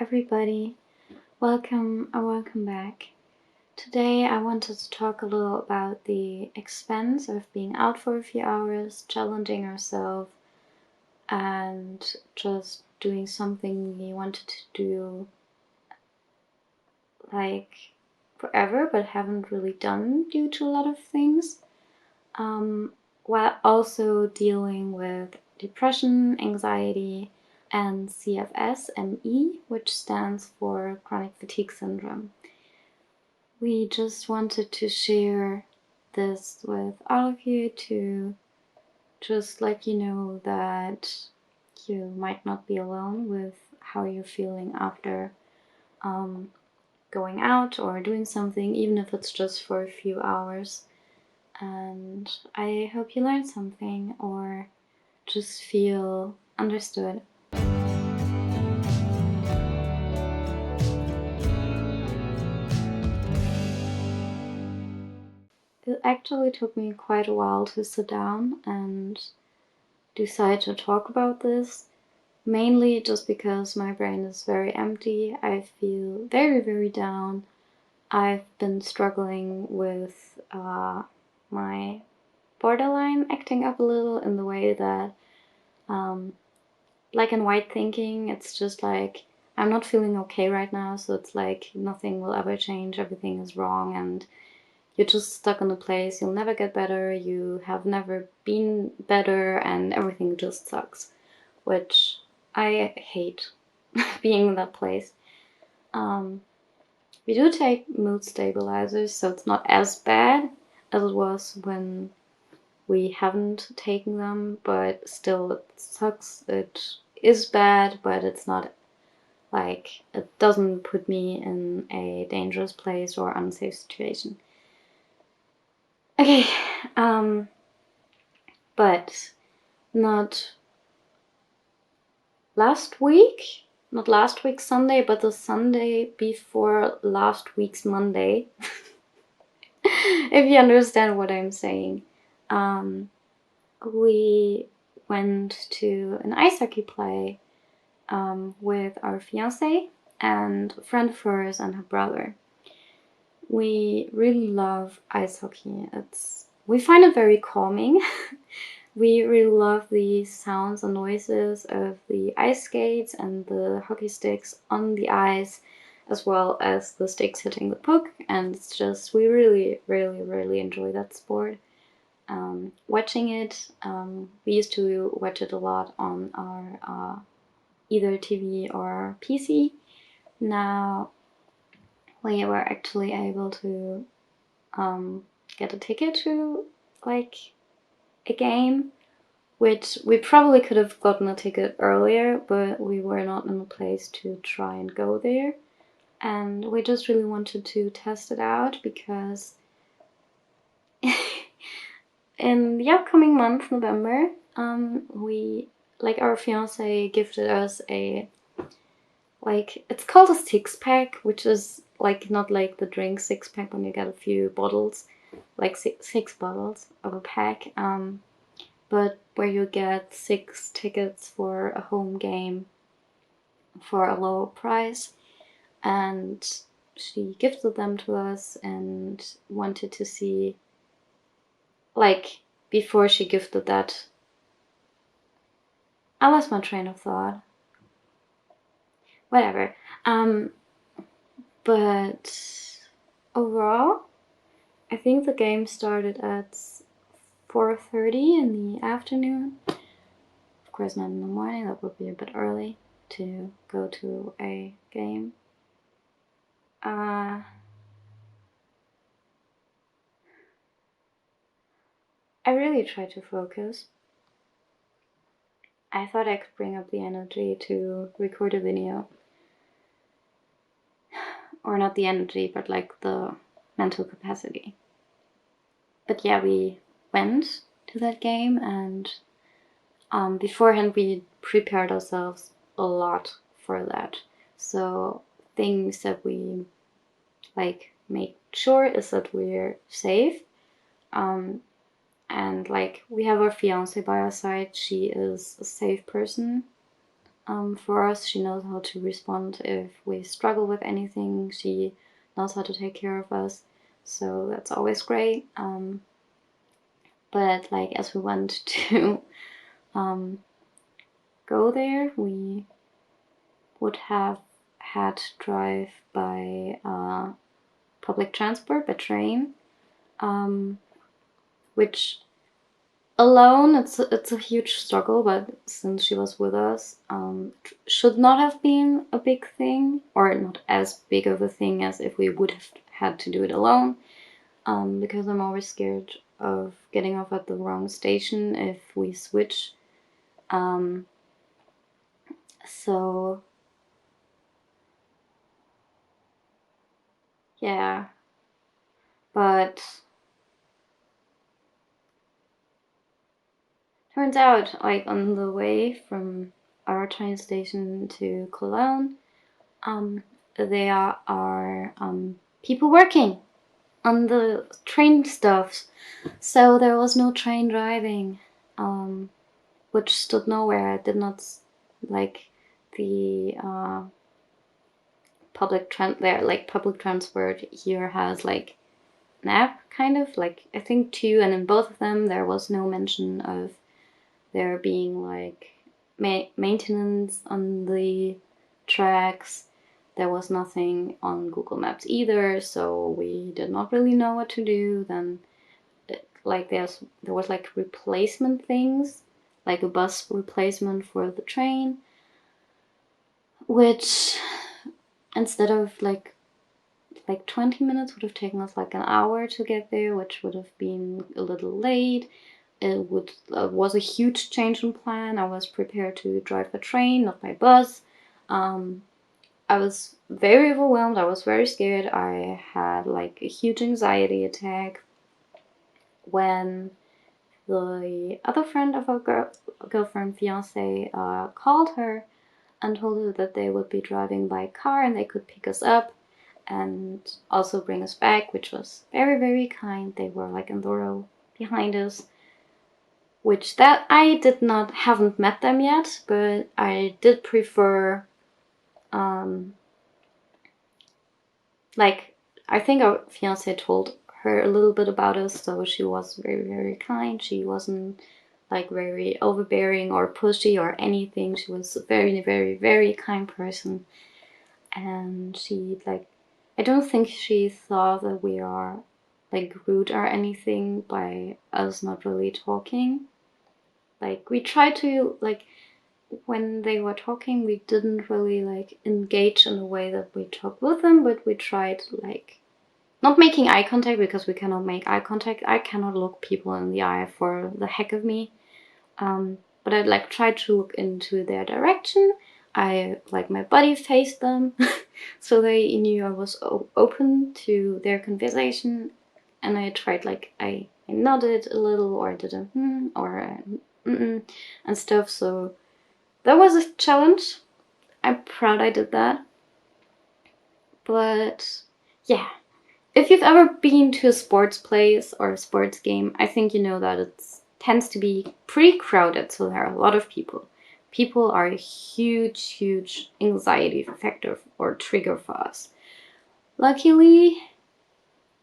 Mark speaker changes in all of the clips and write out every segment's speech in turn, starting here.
Speaker 1: everybody, welcome or welcome back. Today I wanted to talk a little about the expense of being out for a few hours, challenging ourselves, and just doing something we wanted to do like forever but haven't really done due to a lot of things, while also dealing with depression, anxiety, and CFS-ME, which stands for chronic fatigue syndrome. We just wanted to share this with all of you to just let you know that you might not be alone with how you're feeling after going out or doing something, even if it's just for a few hours. And I hope you learned something or just feel understood. It actually took me quite a while to sit down and decide to talk about this, mainly just because my brain is very empty. I feel very, very down. I've been struggling with my borderline acting up a little in the way that black and white thinking, it's just like I'm not feeling okay right now, so it's like nothing will ever change, everything is wrong, and you're just stuck in a place, you'll never get better, you have never been better, and everything just sucks, which I hate being in that place. We do take mood stabilizers, so it's not as bad as it was when we haven't taken them, but still it sucks. It is bad, but it's not like, it doesn't put me in a dangerous place or unsafe situation. Okay, but not last week Sunday, but the Sunday before last week's Monday, if you understand what I'm saying. We went to an ice hockey play with our fiance and a friend of hers and her brother. We really love ice hockey. We find it very calming. We really love the sounds and noises of the ice skates and the hockey sticks on the ice, as well as the sticks hitting the puck, and it's just, we really, really, really enjoy that sport. Watching it, we used to watch it a lot on our either TV or PC. Now we were actually able to get a ticket to like a game, which we probably could have gotten a ticket earlier, but we were not in a place to try and go there. And we just really wanted to test it out because in the upcoming month, November, our fiance gifted us it's called a six-pack, which is like not like the drink six-pack when you get a few bottles, like six bottles of a pack, but where you get 6 tickets for a home game for a lower price. And she gifted them to us and wanted to see, before she gifted that, I lost my train of thought. Whatever. But overall, I think the game started at 4:30 in the afternoon. Of course, not in the morning, that would be a bit early to go to a game. I really tried to focus. I thought I could bring up the energy to record a video. Or not the energy, but like the mental capacity. But yeah, we went to that game, and beforehand we prepared ourselves a lot for that. So things that we make sure is that we're safe. And we have our fiance by our side. She is a safe person. for us. She knows how to respond if we struggle with anything. She knows how to take care of us. So that's always great. But like as we went to go there, we would have had to drive by public transport, by train, which alone it's a huge struggle, but since she was with us, should not have been a big thing, or not as big of a thing as if we would have had to do it alone, because I'm always scared of getting off at the wrong station if we switch. So yeah, but turns out, like on the way from our train station to Cologne, there are people working on the train stuff, so there was no train driving, which stood nowhere. It did not like the public transport here has like an app kind of like I think two, and in both of them there was no mention of there being like maintenance on the tracks. There was nothing on Google Maps either, so we did not really know what to do. Then like there was like replacement things, like a bus replacement for the train, which instead of like 20 minutes would have taken us like an hour to get there, which would have been a little late. It was a huge change in plan. I was prepared to drive by train, not by bus. I was very overwhelmed. I was very scared. I had like a huge anxiety attack when the other friend of our girlfriend, fiance, called her and told her that they would be driving by car and they could pick us up and also bring us back, which was very, very kind. They were like in the row behind us, which that I haven't met them yet, but I did prefer, like, I think our fiance told her a little bit about us, so she was very, very kind. She wasn't like very overbearing or pushy or anything. She was a very, very, very kind person. And she like I don't think she thought that we are like rude or anything by us not really talking. Like we tried to like when they were talking we didn't really like engage in a way that we talked with them, but we tried like not making eye contact because we cannot make eye contact. I cannot look people in the eye for the heck of me. But I like tried to look into their direction. I like my body faced them, so they knew I was open to their conversation. And I tried like I nodded a little or did a or a and stuff. So that was a challenge. I'm proud I did that. But yeah, if you've ever been to a sports place or a sports game, I think you know that it tends to be pretty crowded, so there are a lot of people. People are a huge, huge anxiety factor or trigger for us. Luckily,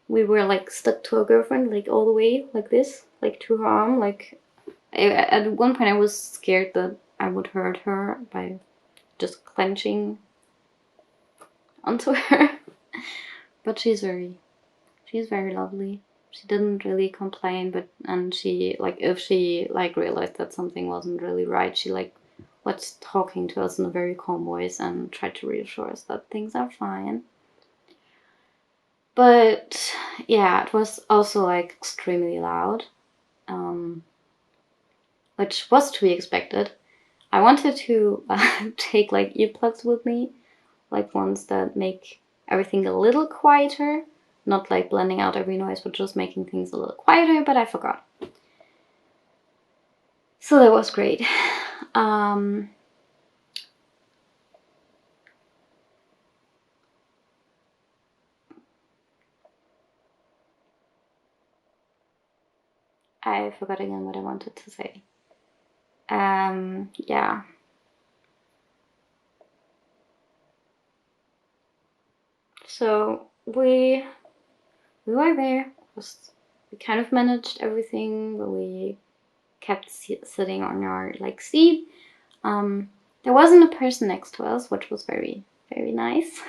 Speaker 1: we were like stuck to our girlfriend like all the way like this, like to her arm. Like at one point I was scared that I would hurt her by just clenching onto her. But she's very lovely. She didn't really complain, but and she like if she like realized that something wasn't really right, she like was talking to us in a very calm voice and tried to reassure us that things are fine. But yeah, it was also like extremely loud, which was to be expected. I wanted to take like earplugs with me, like ones that make everything a little quieter, not like blending out every noise, but just making things a little quieter, but I forgot. So that was great. I forgot again what I wanted to say. Yeah. So we were there. We kind of managed everything, but we kept sitting on our like seat. There wasn't a person next to us, which was very, very nice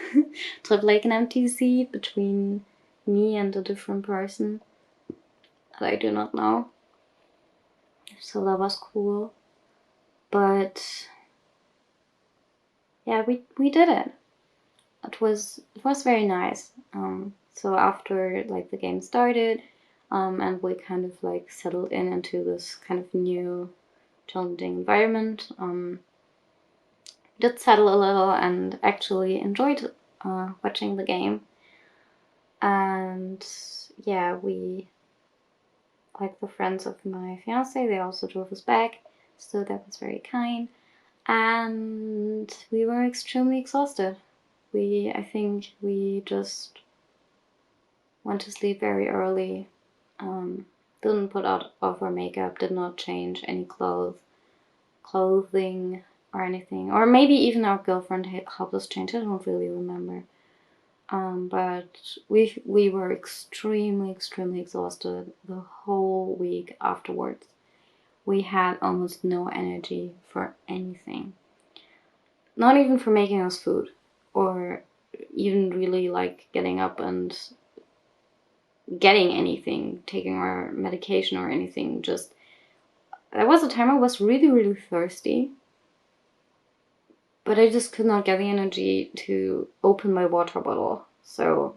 Speaker 1: to have like an empty seat between me and a different person that I do not know. So that was cool. But yeah, we did it. It was very nice. So after like the game started, and we kind of like settled into this kind of new challenging environment, did settle a little and actually enjoyed watching the game. And yeah, we, like the friends of my fiance, they also drove us back, so that was very kind. And we were extremely exhausted. I think we just went to sleep very early. Didn't put out of our makeup, did not change any clothing or anything. Or maybe even our girlfriend helped us change. I don't really remember. But we were extremely, extremely exhausted the whole week afterwards. We had almost no energy for anything. Not even for making us food, or even really like getting up and getting anything, taking our medication or anything. Just, there was a time I was really, really thirsty, but I just could not get the energy to open my water bottle. So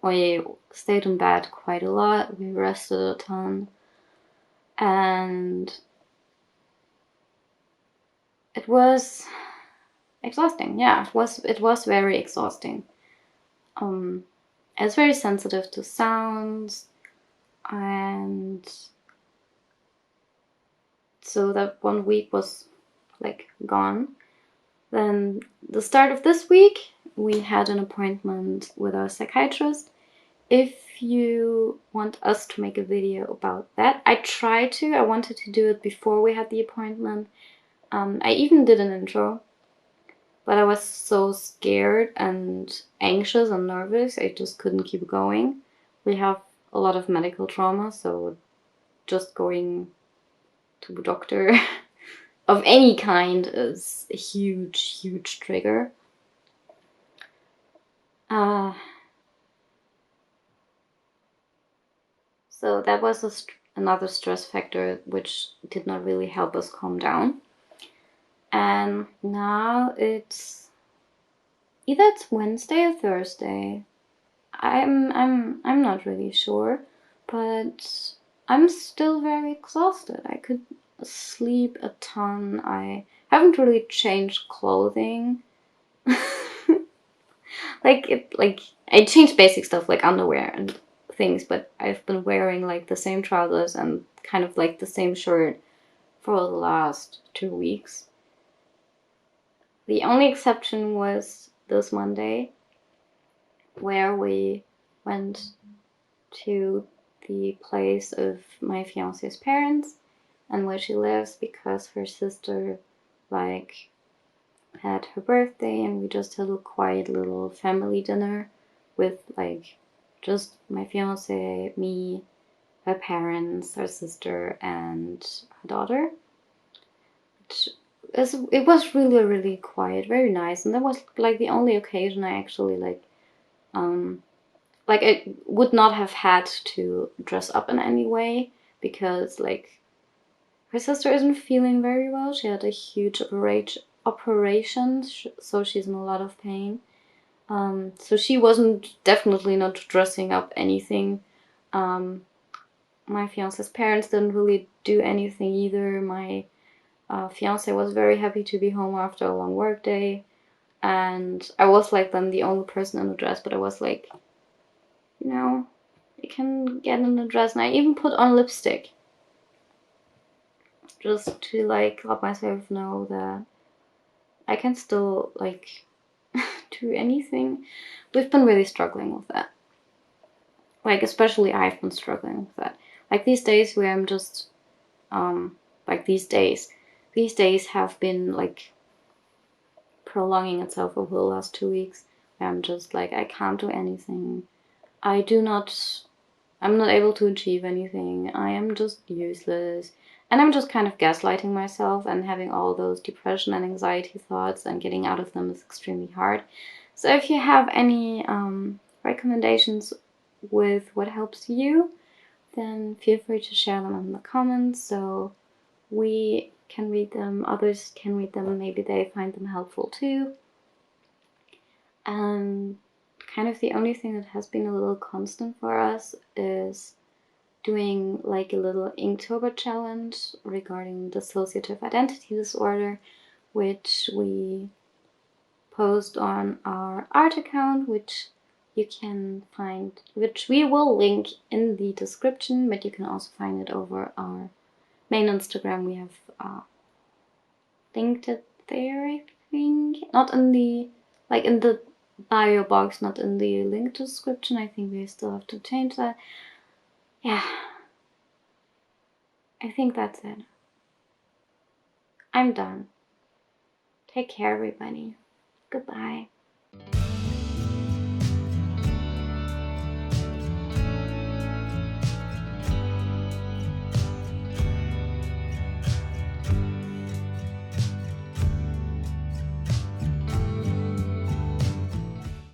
Speaker 1: we stayed in bed quite a lot. We rested a ton. And it was exhausting. Yeah, it was very exhausting. I was very sensitive to sounds, and so that one week was like gone. Then the start of this week, we had an appointment with our psychiatrist. If you want us to make a video about that, I wanted to do it before we had the appointment. I even did an intro, but I was so scared and anxious and nervous, I just couldn't keep going. We have a lot of medical trauma, so just going to a doctor of any kind is a huge, huge trigger. So that was another stress factor which did not really help us calm down. And now it's Wednesday or Thursday. I'm not really sure, but I'm still very exhausted. I could sleep a ton. I haven't really changed clothing. like I changed basic stuff like underwear and things, but I've been wearing like the same trousers and kind of like the same shirt for the last 2 weeks. The only exception was this Monday, where we went to the place of my fiance's parents and where she lives, because her sister like had her birthday, and we just had a quiet little family dinner with like just my fiance, me, her parents, her sister, and her daughter. It was really, really quiet, very nice, and that was like the only occasion I actually like I would not have had to dress up in any way, because like her sister isn't feeling very well. She had a huge operation, so she's in a lot of pain. So she wasn't definitely not dressing up anything. My fiance's parents didn't really do anything either. My fiance was very happy to be home after a long work day, and I was like then the only person in the dress, but I was like, I can get in a dress, and I even put on lipstick just to like let myself know that I can still like do anything. We've been really struggling with that. Like especially I've been struggling with that. Like these days where I'm just like these days have been like prolonging itself over the last 2 weeks, where I'm just like, I can't do anything. I'm not able to achieve anything. I am just useless. And I'm just kind of gaslighting myself and having all those depression and anxiety thoughts, and getting out of them is extremely hard. So if you have any recommendations with what helps you, then feel free to share them in the comments so we can read them, others can read them, maybe they find them helpful too. And kind of the only thing that has been a little constant for us is doing like a little Inktober challenge regarding dissociative identity disorder, which we post on our art account, which you can find, which we will link in the description, but you can also find it over our main Instagram. We have linked it there, I think. Not in the, like in the bio box, not in the link description. I think we still have to change that. Yeah. I think that's it. I'm done. Take care, everybody. Goodbye.